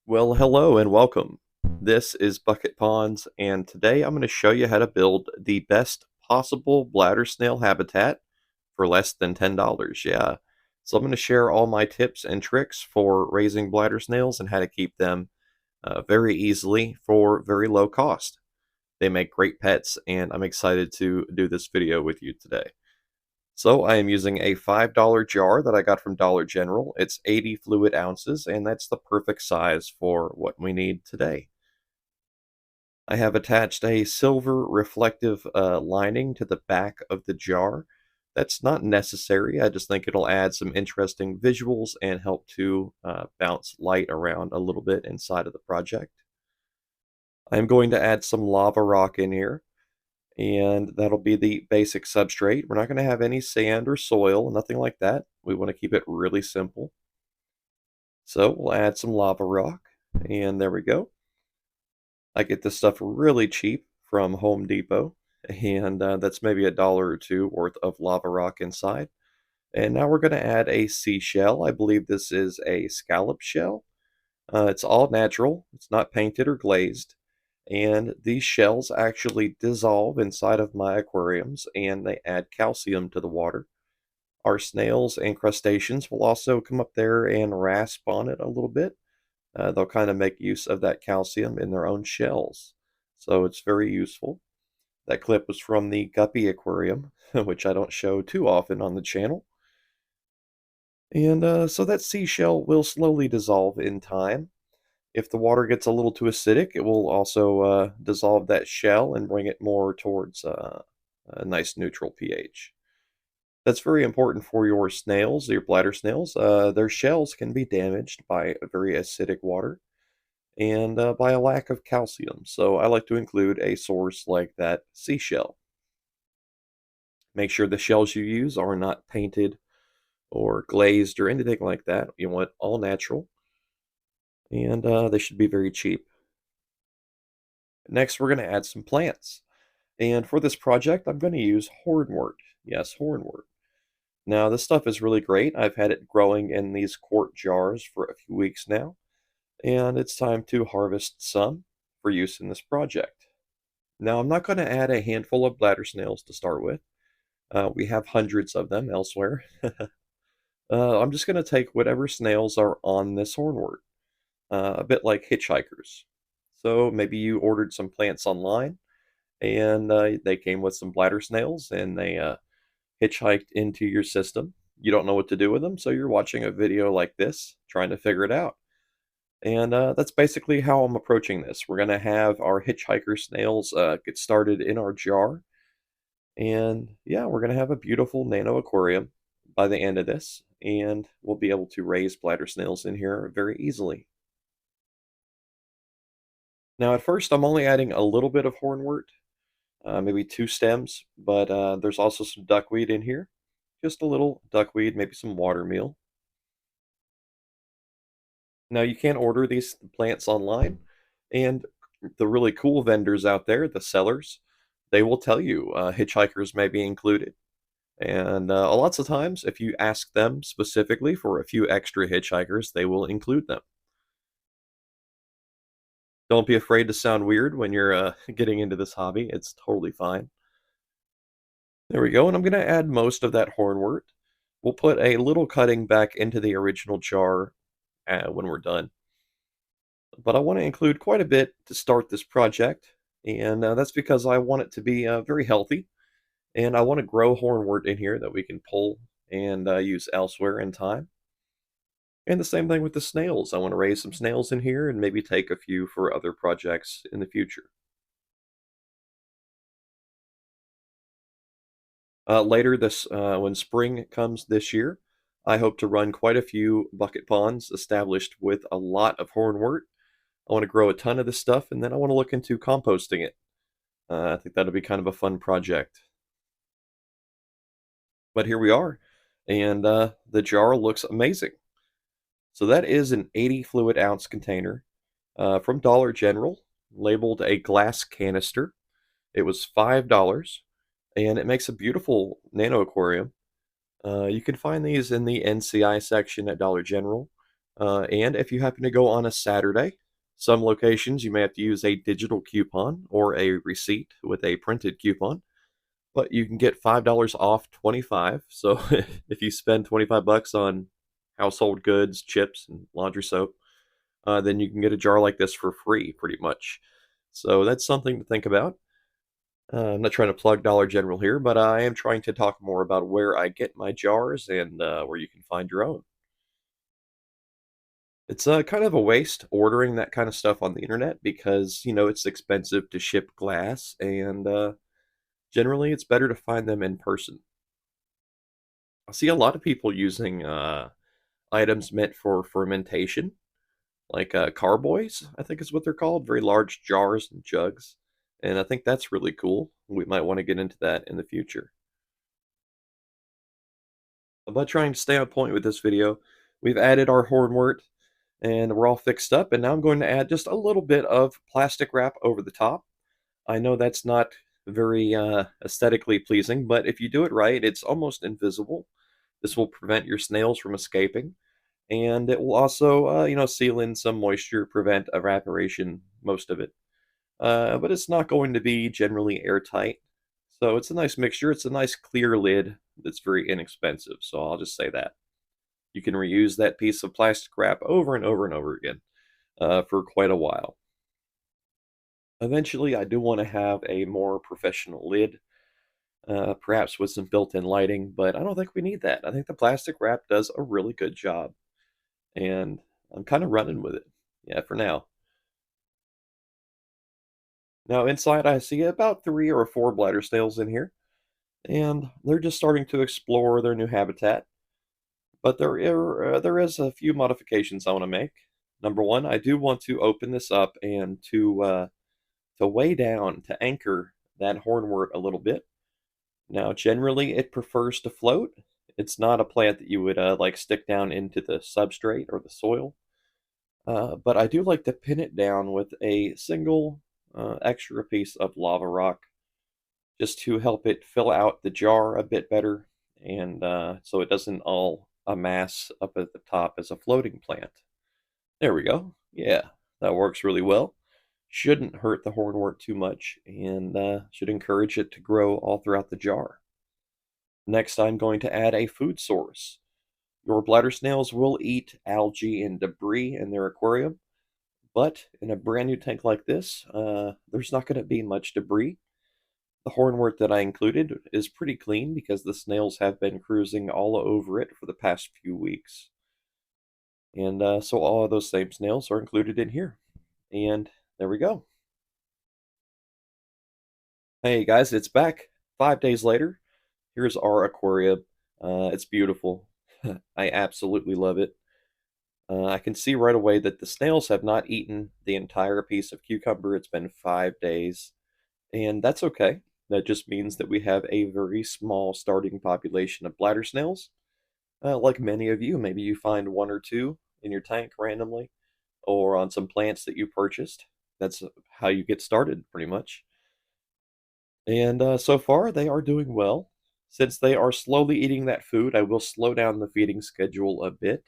Well, hello and welcome. This is BucketPonds, and today I'm going to show you how to build the best possible bladder snail habitat for less than $10. Yeah. So I'm going to share all my tips and tricks for raising bladder snails and how to keep them very easily for very low cost. They make great pets, and I'm excited to do this video with you today. So I am using a $5 jar that I got from Dollar General. It's 80 fluid ounces, and that's the perfect size for what we need today. I have attached a silver reflective lining to the back of the jar. That's not necessary. I just think it'll add some interesting visuals and help to bounce light around a little bit inside of the project. I'm going to add some lava rock in here, and that'll be the basic substrate. We're not going to have any sand or soil, nothing like that. We want to keep it really simple. So we'll add some lava rock, and there we go. I get this stuff really cheap from Home Depot, and that's maybe $1 or two worth of lava rock inside. And now we're going to add a seashell. I believe this is a scallop shell. It's all natural. It's not painted or glazed. And these shells actually dissolve inside of my aquariums and they add calcium to the water. Our snails and crustaceans will also come up there and rasp on it a little bit. They'll kind of make use of that calcium in their own shells. So it's very useful. That clip was from the Guppy Aquarium, which I don't show too often on the channel. And so that seashell will slowly dissolve in time. If the water gets a little too acidic, it will also dissolve that shell and bring it more towards a nice neutral pH. That's very important for your snails, your bladder snails. Their shells can be damaged by very acidic water and by a lack of calcium. So I like to include a source like that seashell. Make sure the shells you use are not painted or glazed or anything like that. You want all natural, and they should be very cheap. Next, we're going to add some plants. And for this project, I'm going to use hornwort. Yes, hornwort. Now, this stuff is really great. I've had it growing in these quart jars for a few weeks now, and it's time to harvest some for use in this project. Now, I'm not going to add a handful of bladder snails to start with. We have hundreds of them elsewhere. I'm just going to take whatever snails are on this hornwort, a bit like hitchhikers. So maybe you ordered some plants online, and they came with some bladder snails, and they hitchhiked into your system. You don't know what to do with them, so you're watching a video like this, trying to figure it out. And that's basically how I'm approaching this. We're going to have our hitchhiker snails get started in our jar. And yeah, we're going to have a beautiful nano aquarium by the end of this. And we'll be able to raise bladder snails in here very easily. Now, at first, I'm only adding a little bit of hornwort, maybe 2 stems, but there's also some duckweed in here. Just a little duckweed, maybe some water meal. Now, you can order these plants online, and the really cool vendors out there, the sellers, they will tell you hitchhikers may be included. And lots of times, if you ask them specifically for a few extra hitchhikers, they will include them. Don't be afraid to sound weird when you're getting into this hobby. It's totally fine. There we go, and I'm going to add most of that hornwort. We'll put a little cutting back into the original jar when we're done. But I want to include quite a bit to start this project, and that's because I want it to be very healthy, and I want to grow hornwort in here that we can pull and use elsewhere in time. And the same thing with the snails. I want to raise some snails in here and maybe take a few for other projects in the future. Later this, when spring comes this year, I hope to run quite a few bucket ponds established with a lot of hornwort. I want to grow a ton of this stuff, and then I want to look into composting it. I think that'll be kind of a fun project. But here we are, and the jar looks amazing. So that is an 80 fluid ounce container from Dollar General, labeled a glass canister. It was $5, and it makes a beautiful nano aquarium. You can find these in the NCI section at Dollar General. And if you happen to go on a Saturday, some locations you may have to use a digital coupon or a receipt with a printed coupon, but you can get $5 off 25. So if you spend 25 bucks on household goods, chips, and laundry soap, then you can get a jar like this for free, pretty much. So that's something to think about. I'm not trying to plug Dollar General here, but I am trying to talk more about where I get my jars and where you can find your own. It's kind of a waste ordering that kind of stuff on the internet because, it's expensive to ship glass, and generally it's better to find them in person. I see a lot of people using items meant for fermentation, like carboys, I think is what they're called, very large jars and jugs. And I think that's really cool. We might want to get into that in the future. But trying to stay on point with this video, we've added our hornwort and we're all fixed up. And now I'm going to add just a little bit of plastic wrap over the top. I know that's not very aesthetically pleasing, but if you do it right, it's almost invisible. This will prevent your snails from escaping, and it will also, seal in some moisture, prevent evaporation, most of it. But it's not going to be generally airtight. So it's a nice mixture. It's a nice clear lid that's very inexpensive. So I'll just say that. You can reuse that piece of plastic wrap over and over and over again for quite a while. Eventually, I do want to have a more professional lid, perhaps with some built-in lighting, but I don't think we need that. I think the plastic wrap does a really good job, and I'm kind of running with it. Yeah, for now. Now inside, I see about 3 or 4 bladder snails in here, and they're just starting to explore their new habitat. But there is a few modifications I want to make. Number one, I do want to open this up and to weigh down to anchor that hornwort a little bit. Now, generally, it prefers to float. It's not a plant that you would like stick down into the substrate or the soil. But I do like to pin it down with a single extra piece of lava rock just to help it fill out the jar a bit better, and so it doesn't all amass up at the top as a floating plant. There we go. Yeah, that works really well. Shouldn't hurt the hornwort too much, and should encourage it to grow all throughout the jar. Next, I'm going to add a food source. Your bladder snails will eat algae and debris in their aquarium, but in a brand new tank like this, there's not going to be much debris. The hornwort that I included is pretty clean because the snails have been cruising all over it for the past few weeks. And so all of those same snails are included in here. And there we go. Hey guys, it's back 5 days later. Here's our aquarium. It's beautiful. I absolutely love it. I can see right away that the snails have not eaten the entire piece of cucumber. It's been 5 days, and that's okay. That just means that we have a very small starting population of bladder snails. Like many of you, maybe you find 1 or 2 in your tank randomly, or on some plants that you purchased. That's how you get started, pretty much. And so far, they are doing well. Since they are slowly eating that food, I will slow down the feeding schedule a bit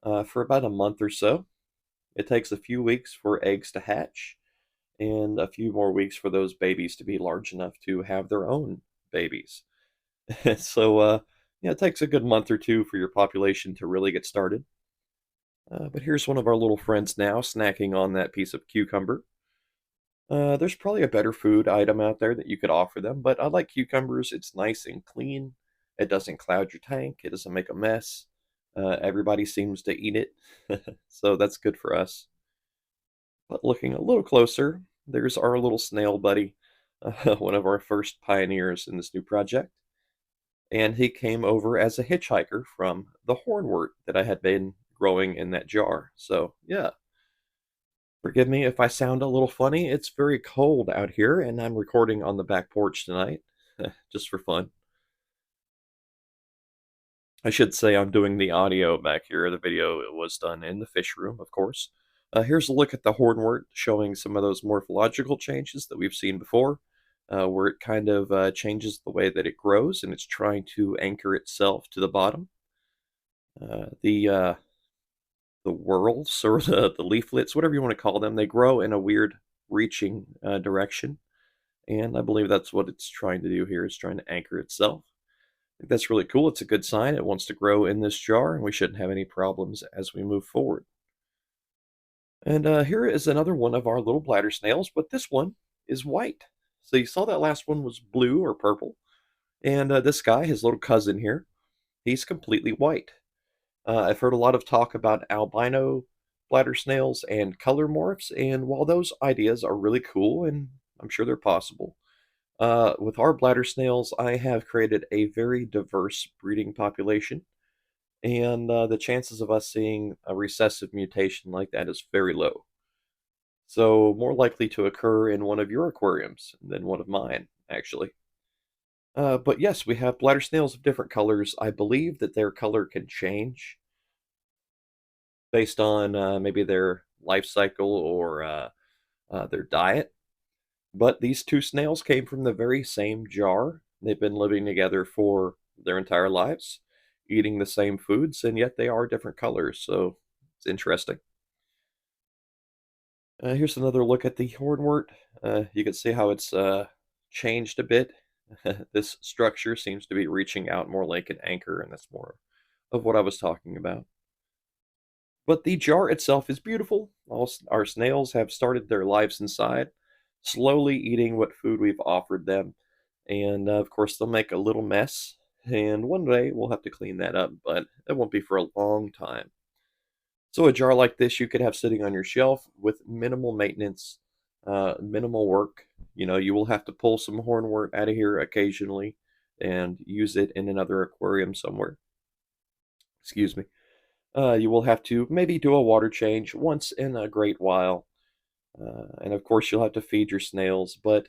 for about a month or so. It takes a few weeks for eggs to hatch, and a few more weeks for those babies to be large enough to have their own babies. So, yeah, it takes a good month or 2 for your population to really get started. But here's one of our little friends now snacking on that piece of cucumber. There's probably a better food item out there that you could offer them, but I like cucumbers. It's nice and clean. It doesn't cloud your tank. It doesn't make a mess. Everybody seems to eat it, so that's good for us. But looking a little closer, there's our little snail buddy, one of our first pioneers in this new project. And he came over as a hitchhiker from the hornwort that I had been growing in that jar. So, yeah. Forgive me if I sound a little funny. It's very cold out here, and I'm recording on the back porch tonight, just for fun. I should say I'm doing the audio back here. The video was done in the fish room, of course. Here's a look at the hornwort, showing some of those morphological changes that we've seen before, where it kind of changes the way that it grows, and it's trying to anchor itself to the bottom. The the whorls or the leaflets, whatever you want to call them. They grow in a weird reaching direction, and I believe that's what it's trying to do here. It's trying to anchor itself. I think that's really cool. It's a good sign. It wants to grow in this jar, and we shouldn't have any problems as we move forward. And here is another one of our little bladder snails, but this one is white. So you saw that last one was blue or purple, and this guy, his little cousin here, he's completely white. I've heard a lot of talk about albino bladder snails and color morphs, and while those ideas are really cool and I'm sure they're possible, with our bladder snails, I have created a very diverse breeding population, and the chances of us seeing a recessive mutation like that is very low. So, more likely to occur in one of your aquariums than one of mine, actually. But yes, we have bladder snails of different colors. I believe that their color can change based on maybe their life cycle or their diet. But these two snails came from the very same jar. They've been living together for their entire lives, eating the same foods, and yet they are different colors. So it's interesting. Here's another look at the hornwort. You can see how it's changed a bit. This structure seems to be reaching out more like an anchor, and that's more of what I was talking about. But the jar itself is beautiful. All our snails have started their lives inside, slowly eating what food we've offered them. And of course, they'll make a little mess. And one day we'll have to clean that up, but it won't be for a long time. So, a jar like this you could have sitting on your shelf with minimal maintenance, minimal work. You know, you will have to pull some hornwort out of here occasionally and use it in another aquarium somewhere. Excuse me. You will have to maybe do a water change once in a great while. And of course, you'll have to feed your snails, but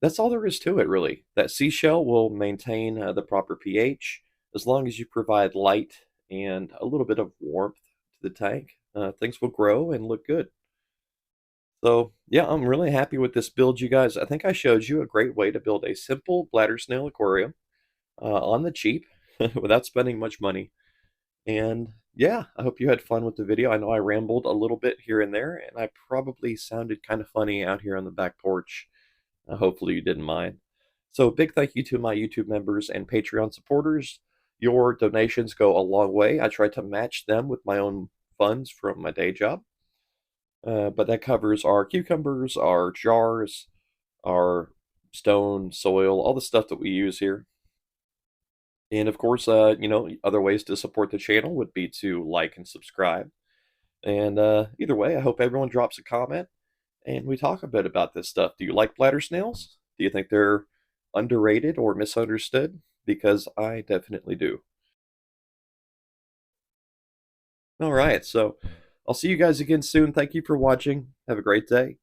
that's all there is to it, really. That seashell will maintain the proper pH as long as you provide light and a little bit of warmth to the tank. Things will grow and look good. So, yeah, I'm really happy with this build, you guys. I think I showed you a great way to build a simple bladder snail aquarium on the cheap without spending much money. And yeah, I hope you had fun with the video. I know I rambled a little bit here and there, and I probably sounded kind of funny out here on the back porch. Hopefully you didn't mind. So big thank you to my YouTube members and Patreon supporters. Your donations go a long way. I try to match them with my own funds from my day job. But that covers our cucumbers, our jars, our stone, soil, all the stuff that we use here. And of course, other ways to support the channel would be to like and subscribe. And either way, I hope everyone drops a comment and we talk a bit about this stuff. Do you like bladder snails? Do you think they're underrated or misunderstood? Because I definitely do. All right, so I'll see you guys again soon. Thank you for watching. Have a great day.